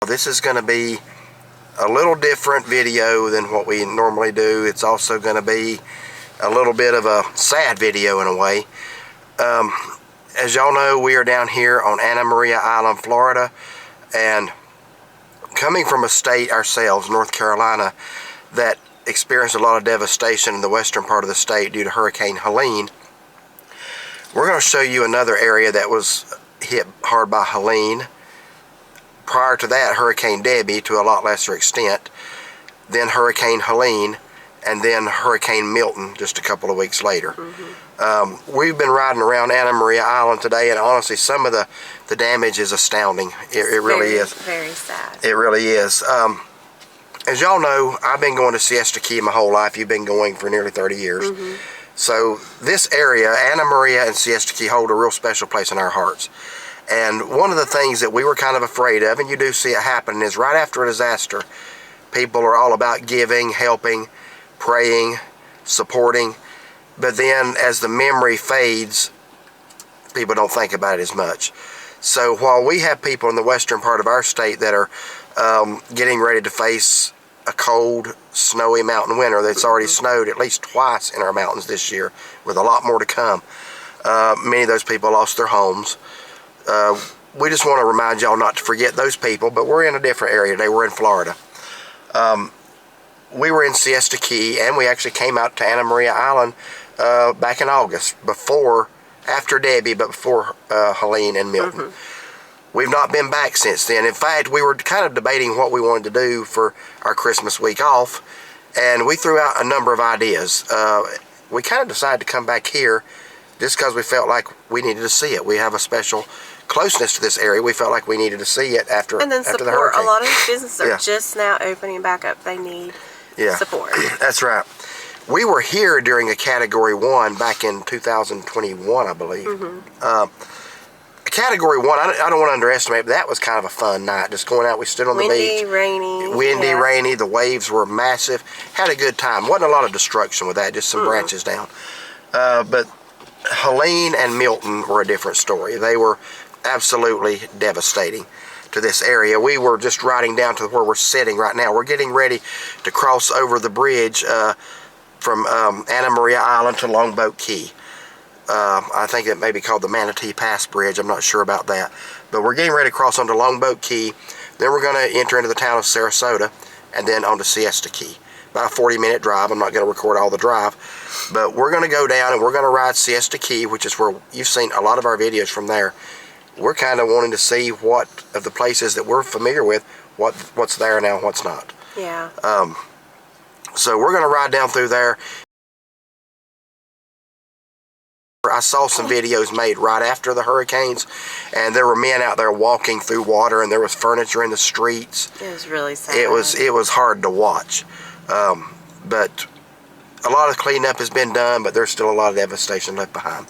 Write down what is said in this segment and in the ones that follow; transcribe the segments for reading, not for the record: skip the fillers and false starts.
This is going to be a little different video than what we normally do. It's also going to be a little bit of a sad video in a way. As y'all know, we are down here on Anna Maria Island, Florida, and coming from a state ourselves, North Carolina, that experienced a lot of devastation in the western part of the state due to Hurricane Helene, we're going to show you another area that was hit hard by Helene. Prior to that, Hurricane Debby to a lot lesser extent, then Hurricane Helene, and then Hurricane Milton just a couple of weeks later. We've been riding around Anna Maria Island today, and honestly, some of the damage is astounding. It really is. Very sad. It really is. As y'all know, I've been going to Siesta Key my whole life. You've been going for nearly 30 years. So this area, Anna Maria and Siesta Key, hold a real special place in our hearts. And one of the things that we were kind of afraid of, and you do see it happen, is right after a disaster, people are all about giving, helping, praying, supporting. But then as the memory fades, people don't think about it as much. So while we have people in the western part of our state that are getting ready to face a cold, snowy mountain winter, that's already snowed at least twice in our mountains this year, with a lot more to come. Many of those people lost their homes. We just want to remind y'all not to forget those people, but we're in a different area today. We're in Florida. We were in Siesta Key, and we actually came out to Anna Maria Island back in August, after Debby, but before Helene and Milton. We've not been back since then. In fact, we were kind of debating what we wanted to do for our Christmas week off, and we threw out a number of ideas. We kind of decided to come back here just because we felt like we needed to see it. We have a special closeness to this area. We felt like we needed to see it after the hurricane. And then support. A lot of these businesses are just now opening back up. They need support. That's right. We were here during a Category 1 back in 2021, I believe. Category 1, I don't want to underestimate, but that was kind of a fun night. Just going out, we stood on the beach. Windy, rainy. The waves were massive. Had a good time. Wasn't a lot of destruction with that, just some branches down. But Helene and Milton were a different story. They were absolutely devastating to this area. We were just riding down to where we're sitting right now. We're getting ready to cross over the bridge from Anna Maria Island to Longboat Key. I think it may be called the Manatee Pass Bridge. I'm not sure about that. But we're getting ready to cross onto Longboat Key. Then we're going to enter into the town of Sarasota, and then onto Siesta Key. About a 40-minute drive. I'm not going to record all the drive. But we're going to go down and we're going to ride Siesta Key, which is where you've seen a lot of our videos from there. We're kind of wanting to see what of the places that we're familiar with, what's there now and what's not. Yeah. So we're going to ride down through there. I saw some videos made right after the hurricanes, and there were men out there walking through water, and there was furniture in the streets. It was really sad. It was hard to watch. But a lot of cleanup has been done, but there's still a lot of devastation left behind.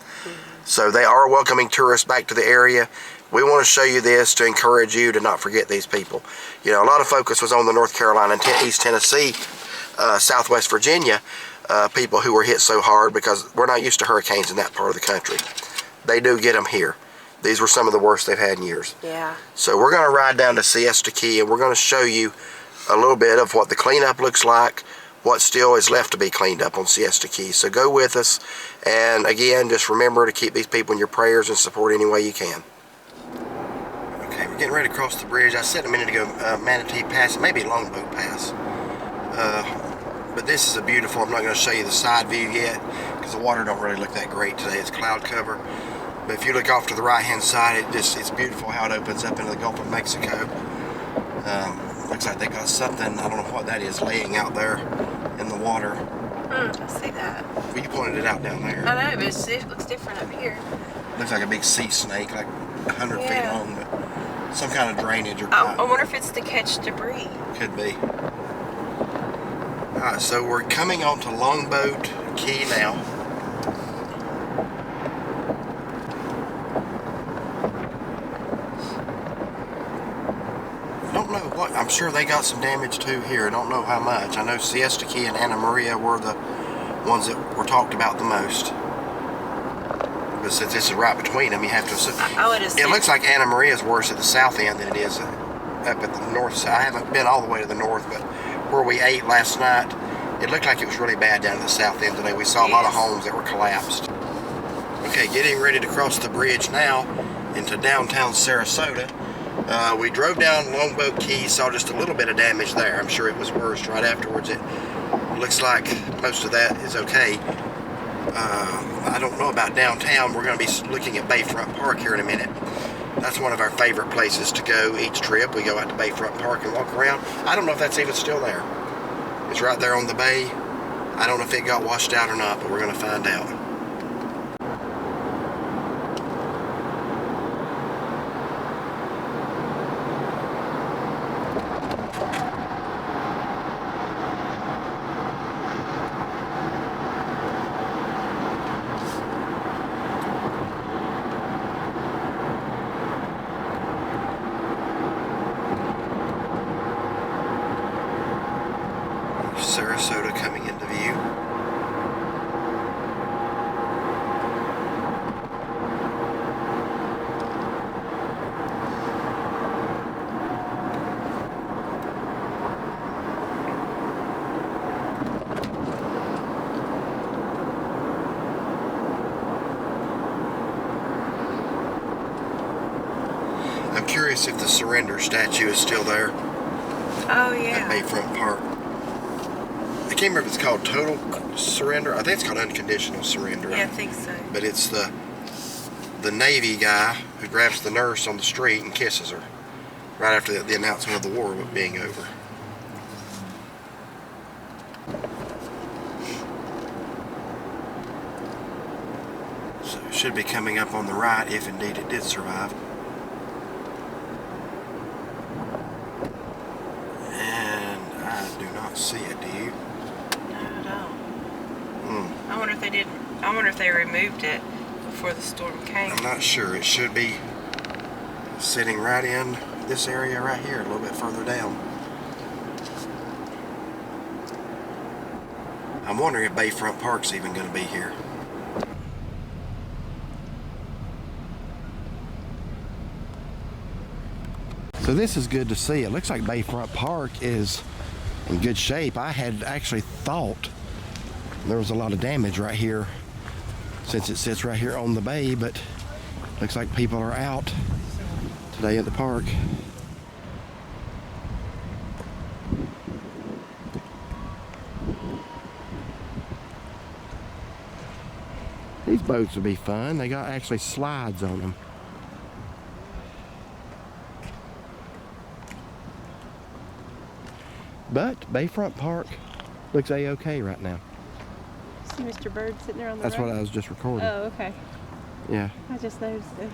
So they are welcoming tourists back to the area. We want to show you this to encourage you to not forget these people. You know, a lot of focus was on the North Carolina and East Tennessee, Southwest Virginia, people who were hit so hard, because we're not used to hurricanes in that part of the country. They do get them here. These were some of the worst they've had in years. Yeah. So we're going to ride down to Siesta Key, and we're going to show you a little bit of what the cleanup looks like, what still is left to be cleaned up on Siesta Key. So go with us, and again, just remember to keep these people in your prayers and support any way you can. Okay, we're getting ready to cross the bridge. I said a minute ago, Manatee Pass, maybe Longboat Pass. But this is a beautiful, I'm not going to show you the side view yet, because the water don't really look that great today. It's cloud cover. But if you look off to the right hand side, it's beautiful how it opens up into the Gulf of Mexico. Looks like they got something, I don't know what that is, laying out there in the water. I see that. Well, you pointed it out down there. I know, but it looks different up here. Looks like a big sea snake, like 100 feet long, but some kind of drainage or I wonder if it's to catch debris. Could be. Alright, so we're coming onto Longboat Key now. I don't know what, I'm sure they got some damage too here. I don't know how much. I know Siesta Key and Anna Maria were the ones that were talked about the most. But since this is right between them, you have to assume. I would assume. It looks like Anna Maria is worse at the south end than it is at up at the north side. I haven't been all the way to the north, but where we ate last night, it looked like it was really bad down at the south end today. We saw a lot of homes that were collapsed. Okay, getting ready to cross the bridge now into downtown Sarasota. We drove down Longboat Key, saw just a little bit of damage there. I'm sure it was worse right afterwards. It looks like most of that is okay. I don't know about downtown. We're going to be looking at Bayfront Park here in a minute. That's one of our favorite places to go each trip. We go out to Bayfront Park and walk around. I don't know if that's even still there. It's right there on the bay. I don't know if it got washed out or not, but we're going to find out. Sarasota coming into view. I'm curious if the surrender statue is still there. Oh yeah. At Bayfront Park. I can't remember if it's called total surrender. I think it's called unconditional surrender. Yeah, I think so. But it's the Navy guy who grabs the nurse on the street and kisses her right after the announcement of the war being over. So it should be coming up on the right if indeed it did survive. And I do not see it, do you? I wonder if they removed it before the storm came. I'm not sure. It should be sitting right in this area right here, a little bit further down. I'm wondering if Bayfront Park's even going to be here. So this is good to see. It looks like Bayfront Park is in good shape. I had actually thought there was a lot of damage right here since it sits right here on the bay, but looks like people are out today at the park. These boats would be fun. They got actually slides on them. But Bayfront Park looks a-okay right now. See Mr. Bird sitting there on the That's road? what I was just recording. Oh, okay. Yeah. I just noticed it.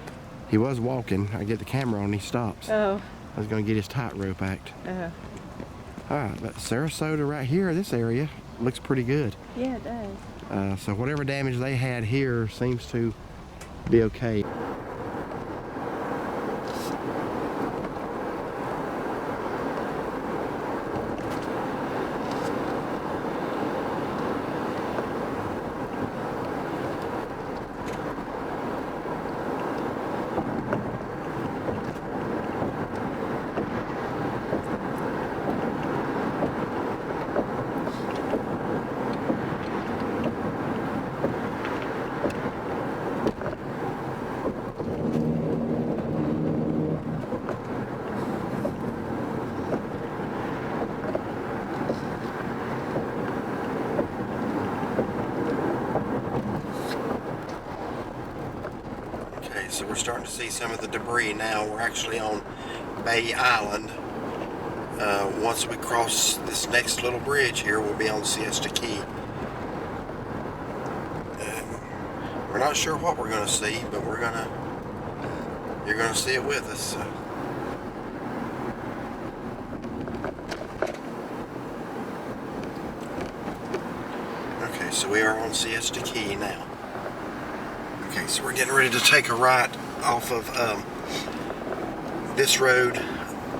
He was walking. I get the camera on, he stops. Oh. I was going to get his tightrope act. Oh. Alright, but Sarasota right here, this area, looks pretty good. Yeah, it does. So whatever damage they had here seems to be okay. So we're starting to see some of the debris now. We're actually on Bay Island. Once we cross this next little bridge here, we'll be on Siesta Key. We're not sure what we're going to see, but you're going to see it with us. Okay, so we are on Siesta Key now. Okay, so we're getting ready to take a right off of this road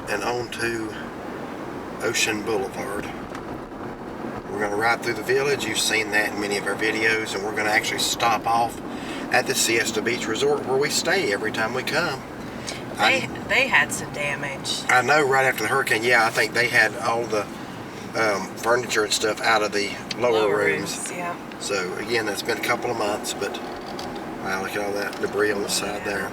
and onto Ocean Boulevard. We're going to ride through the village. You've seen that in many of our videos, and we're going to actually stop off at the Siesta Beach Resort where we stay every time we come. They they had some damage. I know right after the hurricane, yeah, I think they had all the furniture and stuff out of the lower rooms. Yeah. So again, it's been a couple of months, but wow, look at all that debris on the side there.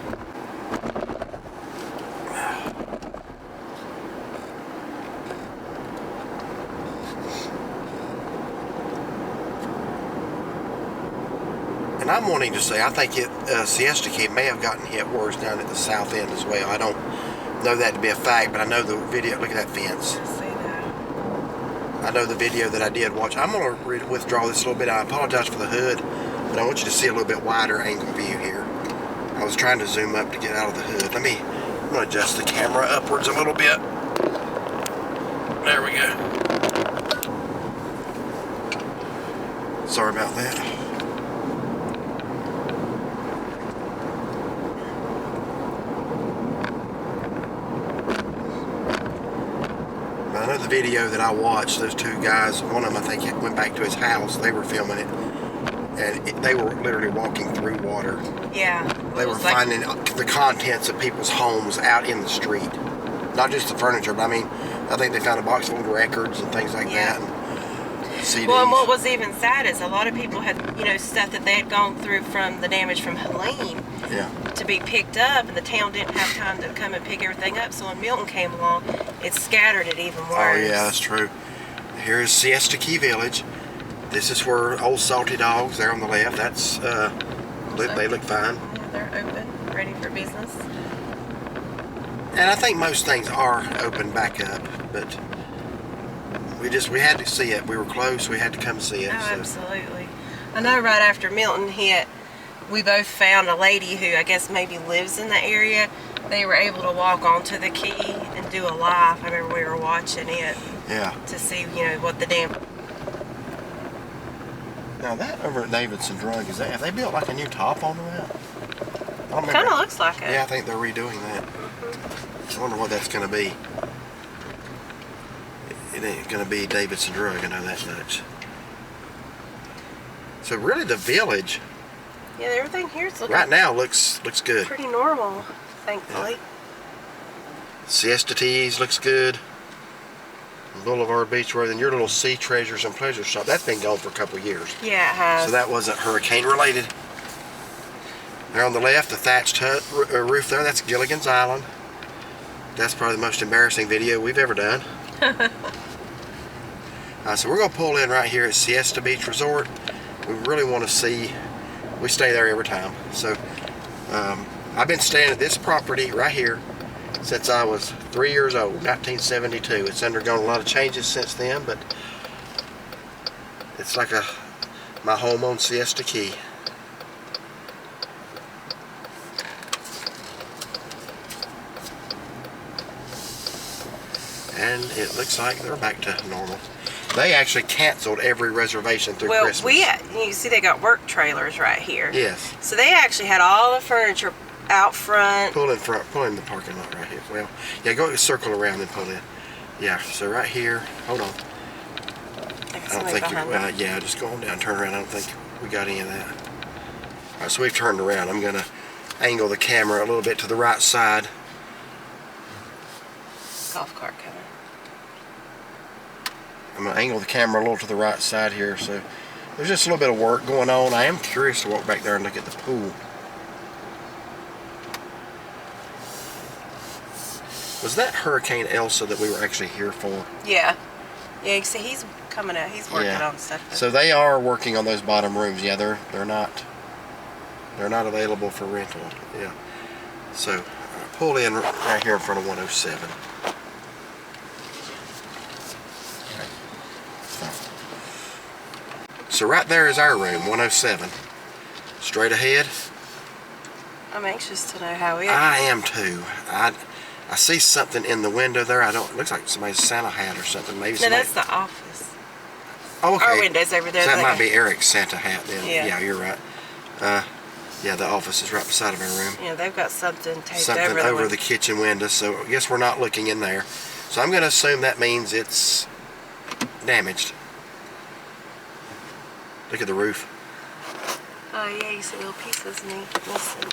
And I'm wanting to say, I think Siesta Key may have gotten hit worse down at the south end as well. I don't know that to be a fact, but I know the video. Look at that fence. I know the video that I did watch. I'm going to withdraw this a little bit. I apologize for the hood, but I want you to see a little bit wider angle view here. I was trying to zoom up to get out of the hood. I'm going to adjust the camera upwards a little bit. There we go. Sorry about that. I know the video that I watched, those two guys, one of them I think went back to his house, they were filming it, and they were literally walking through water. Yeah. They were finding the contents of people's homes out in the street. Not just the furniture, but I mean, I think they found a box full of records and things like that. And CDs. Well, and what was even sad is a lot of people had, stuff that they had gone through from the damage from Helene. Yeah. To be picked up, and the town didn't have time to come and pick everything up, so when Milton came along, it scattered it even worse. Oh yeah, that's true. Here is Siesta Key Village. This is where Old Salty Dogs, there on the left, that's, they look fine. Yeah, they're open, ready for business. And I think most things are open back up, but we had to see it. We were close, we had to come see it. Oh, so. Absolutely. I know right after Milton hit, we both found a lady who I guess maybe lives in the area. They were able to walk onto the key and do a live. I remember we were watching it. Yeah. To see, what the damage. Now that over at Davidson Drug, have they built like a new top on that? Kind of looks like it. Yeah, I think they're redoing that. I wonder what that's going to be. It ain't going to be Davidson Drug, I know that much. So really the village... Yeah, everything here's looking... Right now looks good. Pretty normal, thankfully. Yeah. Siesta Teas looks good. Boulevard Beach Road, and your little Sea Treasures and Pleasure Shop, that's been gone for a couple of years. Yeah, it has. So that wasn't hurricane related. There on the left, the thatched hut roof there, that's Gilligan's Island. That's probably the most embarrassing video we've ever done. So we're going to pull in right here at Siesta Beach Resort. We really want to see, we stay there every time. So I've been staying at this property right here since I was 3 years old, 1972. It's undergone a lot of changes since then, but it's like my home on Siesta Key. And it looks like they're back to normal. They actually canceled every reservation through Christmas. Well, you see they got work trailers right here. Yes. So they actually had all the furniture out front. Pull in the parking lot right here. Well, yeah, go circle around and pull in. Yeah, so right here, hold on. I don't think yeah, just go on down, turn around. I don't think we got any of that. All right, so we've turned around. I'm gonna angle the camera a little bit to the right side. Golf cart coming. I'm going to angle the camera a little to the right side here, so there's just a little bit of work going on. I am curious to walk back there and look at the pool. Was that Hurricane Elsa that we were actually here for? Yeah. Yeah, you see he's coming out. He's working on stuff. So they are working on those bottom rooms. Yeah, they're not available for rental. Yeah. So pull in right here in front of 107. So right there is our room, 107. Straight ahead. I'm anxious to know how it is. I am too. I see something in the window there. It looks like somebody's Santa hat or something. Maybe. No, that's the office. Oh, okay. Our window's over there. So that might be Eric's Santa hat then. Yeah, you're right. Yeah, the office is right beside of our room. Yeah, they've got something taped over the kitchen window. So I guess we're not looking in there. So I'm going to assume that means it's damaged. Look at the roof. Oh yeah, you see little pieces missing.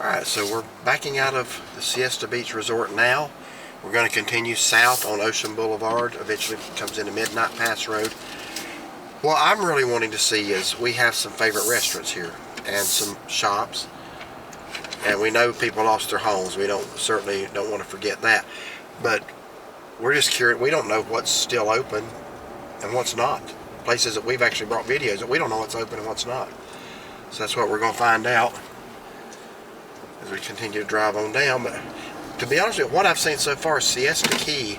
Alright, so we're backing out of the Siesta Beach Resort now. We're going to continue south on Ocean Boulevard. Eventually it comes into Midnight Pass Road. What I'm really wanting to see is we have some favorite restaurants here and some shops. And we know people lost their homes. We certainly don't want to forget that. But we're just curious. We don't know what's still open and what's not. Places that we've actually brought videos that we don't know what's open and what's not. So that's what we're going to find out as we continue to drive on down. But to be honest with you, what I've seen so far, Siesta Key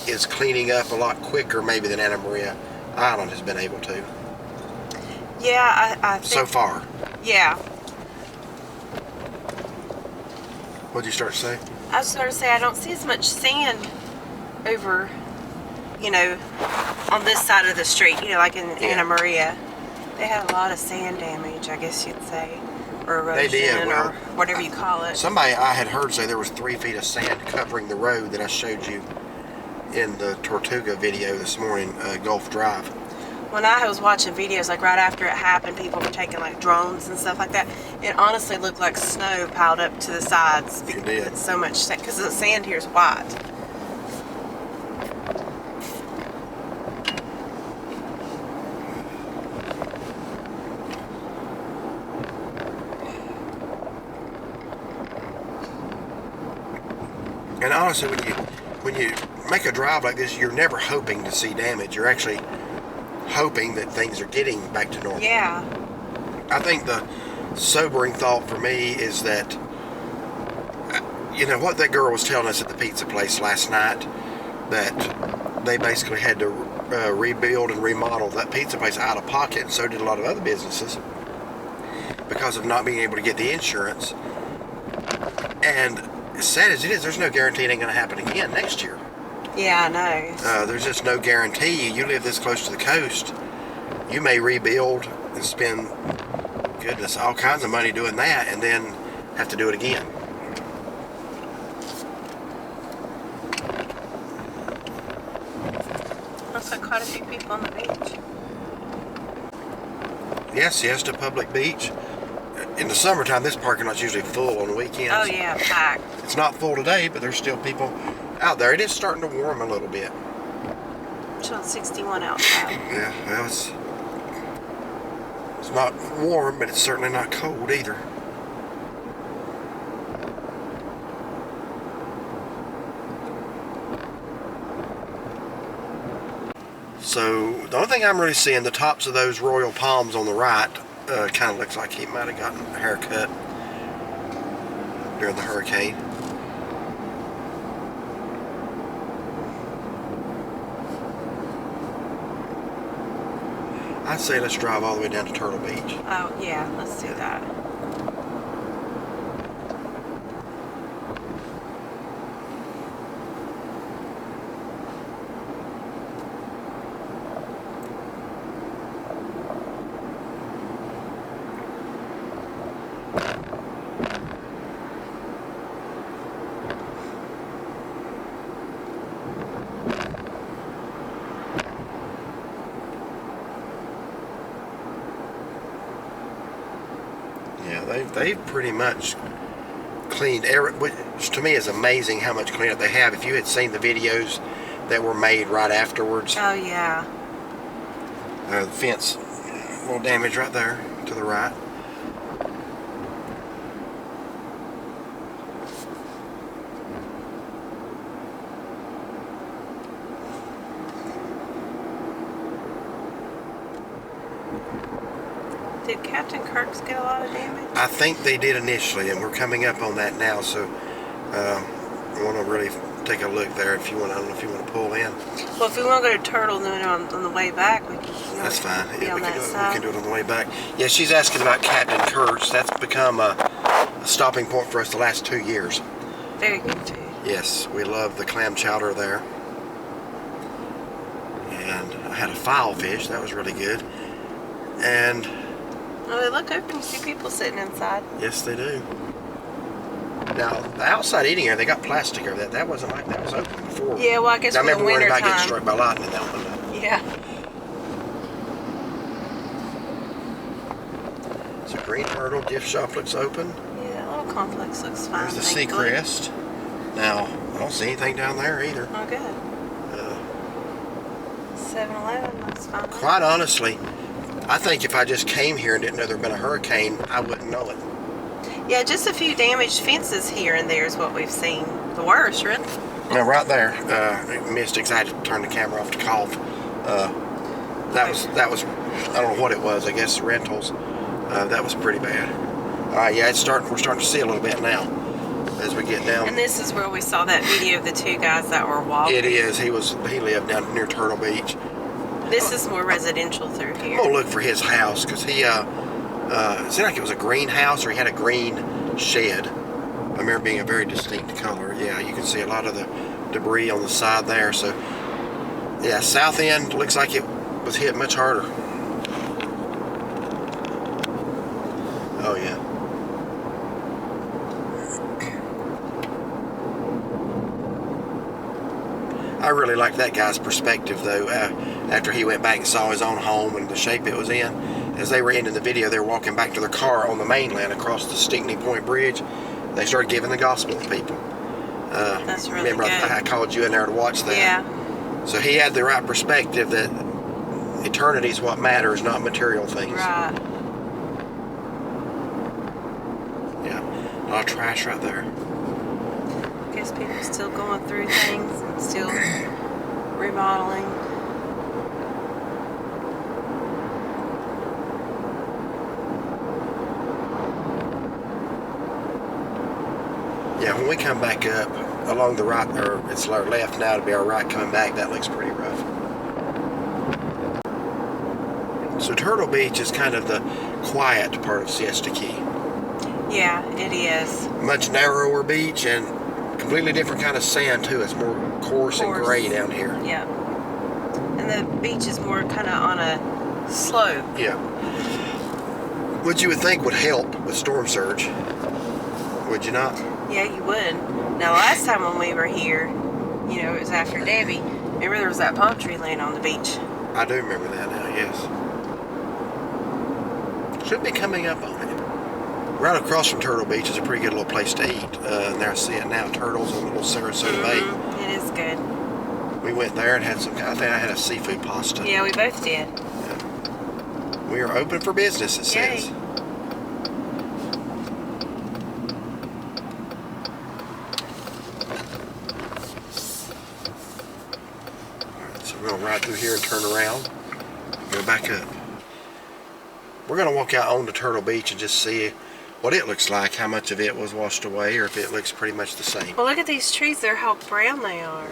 is cleaning up a lot quicker maybe than Anna Maria Island has been able to. Yeah, I think so far. Yeah. What'd you start to say? I was starting to say I don't see as much sand over, you know, on this side of the street, you know, like in Anna Maria. They had a lot of sand damage, I guess you'd say, or erosion, they did, well, or whatever you call it. Somebody I had heard say there was 3 feet of sand covering the road that I showed you in the Tortuga video this morning, Gulf Drive. When I was watching videos, like right after it happened, people were taking like drones and stuff like that. It honestly looked like snow piled up to the sides. It did. It's so much sand, because the sand here is white. And honestly, when you make a drive like this, you're never hoping to see damage. You're actually hoping that things are getting back to normal. Yeah. I think the sobering thought for me is that, you know, what that girl was telling us at the pizza place last night, that they basically had to rebuild and remodel that pizza place out of pocket, and so did a lot of other businesses, because of not being able to get the insurance. And as sad as it is, there's no guarantee it ain't going to happen again next year. Yeah, I know. There's just no guarantee. You live this close to the coast, you may rebuild and spend, goodness, all kinds of money doing that, and then have to do it again. Looks like quite a few people on the beach. Yeah, Siesta Public Beach. In the summertime, this parking lot's usually full on the weekends. Oh yeah, packed. It's not full today, but there's still people out there. It is starting to warm a little bit. It's on 61 outside. Yeah, well, it's not warm, but it's certainly not cold either. So the only thing I'm really seeing, the tops of those royal palms on the right, kind of looks like he might have gotten a haircut during the hurricane. I'd say let's drive all the way down to Turtle Beach. Oh yeah, let's do that. They've pretty much cleaned which to me is amazing how much cleanup they have. If you had seen the videos that were made right afterwards. Oh yeah. The fence, a little damage right there to the right. Did Captain Kirk's get a lot of damage? I think they did initially, and we're coming up on that now, so I want to really take a look there. If you want, I don't know if you want to pull in. Well, if we want to go to Turtle, then on the way back, we can. That's fine. Yeah, we can do it on the way back. Yeah, she's asking about Captain Kirk's. That's become a stopping point for us the last 2 years. Very good too. Yes, we love the clam chowder there. And I had a file fish. That was really good. And oh, they look open. You see people sitting inside. Yes, they do. Now, the outside eating area, they got plastic over that. That wasn't like that was open before. Yeah, well, I guess I for the remember worrying winter about getting time. struck by lightning in that one. Yeah. So Green Turtle gift shop looks open. Yeah. complex looks fine. There's the Seacrest. Now, I don't see anything down there either. Oh, good. 7-Eleven looks fine. Quite honestly, I think if I just came here and didn't know there'd been a hurricane, I wouldn't know it. Yeah, just a few damaged fences here and there is what we've seen. The worst, really. Now, right there, Mystics, I had to turn the camera off to cough. That was, I don't know what it was. I guess rentals. That was pretty bad. All right, yeah, we're starting to see a little bit now as we get down. And this is where we saw that video of the two guys that were walking. It is. He lived down near Turtle Beach. This is more residential through here. I'm gonna look for his house because he it seemed like it was a greenhouse or he had a green shed. I remember being a very distinct color. Yeah, you can see a lot of the debris on the side there. So yeah, south end looks like it was hit much harder. Oh yeah. I really like that guy's perspective though. After he went back and saw his own home and the shape it was in, as they were ending the video, they were walking back to their car on the mainland across the Stickney Point Bridge. They started giving the gospel to people. That's really remember good. I called you in there to watch that. Yeah. So he had the right perspective that eternity is what matters, not material things. Right. Yeah. A lot of trash right there. I guess people are still going through things and still remodeling. Yeah, when we come back up along the right, or it's our left now to be our right coming back, that looks pretty rough. So Turtle Beach is kind of the quiet part of Siesta Key. Yeah, it is. Much narrower beach and completely different kind of sand too. It's more coarse and gray down here. Yeah. And the beach is more kind of on a slope. Yeah. What you would think would help with storm surge, would you not? Yeah, you would. Now, last time when we were here, you know, it was after Debbie. Remember there was that palm tree laying on the beach? I do remember that now, yes. Should be coming up on it. Right across from Turtle Beach is a pretty good little place to eat. And there I see it now, Turtles on the little Sarasota Bay. It is good. We went there and had some, I think I had a seafood pasta. Yeah, we both did. Yeah. We are open for business, it says. So we're going to ride through here and turn around and go back up. We're going to walk out onto Turtle Beach and just see what it looks like, how much of it was washed away, or if it looks pretty much the same. Well, look at these trees. They're how brown they are.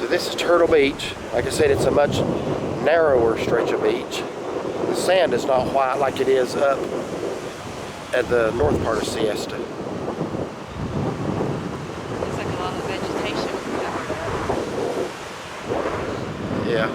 This is Turtle Beach. Like I said, it's a much narrower stretch of beach. The sand is not white like it is up at the north part of Siesta. Looks like a lot of vegetation covered up. Yeah.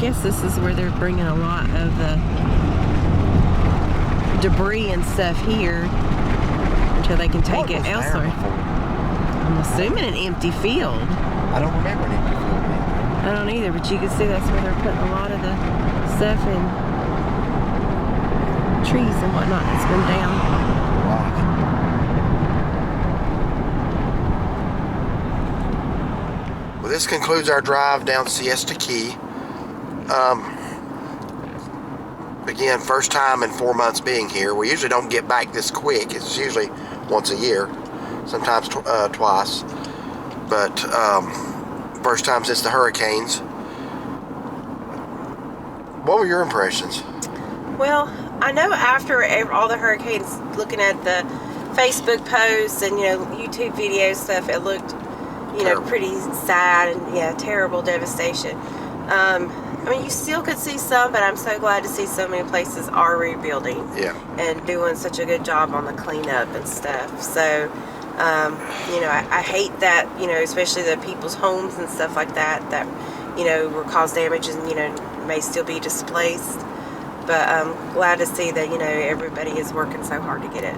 guess this is where they're bringing a lot of the debris and stuff here until they can take it elsewhere. I'm assuming an empty field. I don't remember an empty field. I don't either, but you can see that's where they're putting a lot of the stuff in. Trees and whatnot that's been down. Wow. Well, this concludes our drive down Siesta Key. Again, first time in 4 months being here. We usually don't get back this quick. It's usually once a year, sometimes twice. But first time since the hurricanes. What were your impressions? Well, I know after all the hurricanes, looking at the Facebook posts and YouTube video stuff, it looked pretty sad and terrible devastation. I mean, you still could see some, but I'm so glad to see so many places are rebuilding and doing such a good job on the cleanup and stuff. So, I hate that, especially the people's homes and stuff like that were caused damage and, may still be displaced. But I'm glad to see that, everybody is working so hard to get it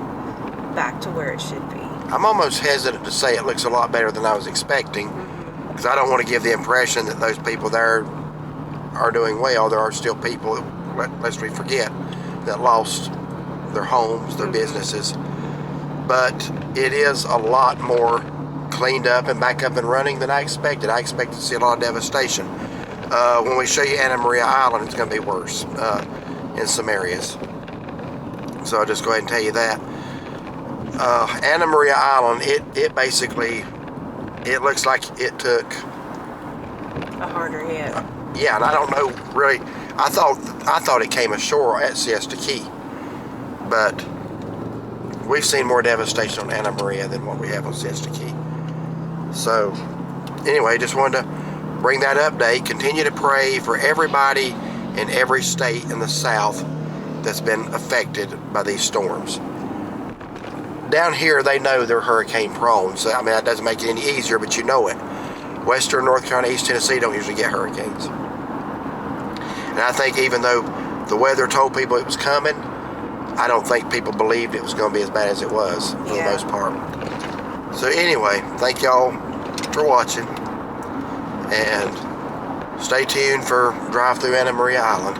back to where it should be. I'm almost hesitant to say it looks a lot better than I was expecting, because I don't want to give the impression that those people there are doing well. There are still people, lest we forget, that lost their homes, their businesses. But it is a lot more cleaned up and back up and running than I expected. I expected to see a lot of devastation. When we show you Anna Maria Island, it's going to be worse in some areas. So I'll just go ahead and tell you that. Anna Maria Island, it basically, it looks like it took a harder hit. Yeah, and I don't know really. I thought it came ashore at Siesta Key, but we've seen more devastation on Anna Maria than what we have on Siesta Key. So anyway, just wanted to bring that update. Continue to pray for everybody in every state in the South that's been affected by these storms. Down here, they know they're hurricane prone, so I mean that doesn't make it any easier, but you know it. Western North Carolina, East Tennessee don't usually get hurricanes. And I think even though the weather told people it was coming, I don't think people believed it was going to be as bad as it was for the most part. So anyway, thank y'all for watching, and stay tuned for Drive Through Anna Maria Island.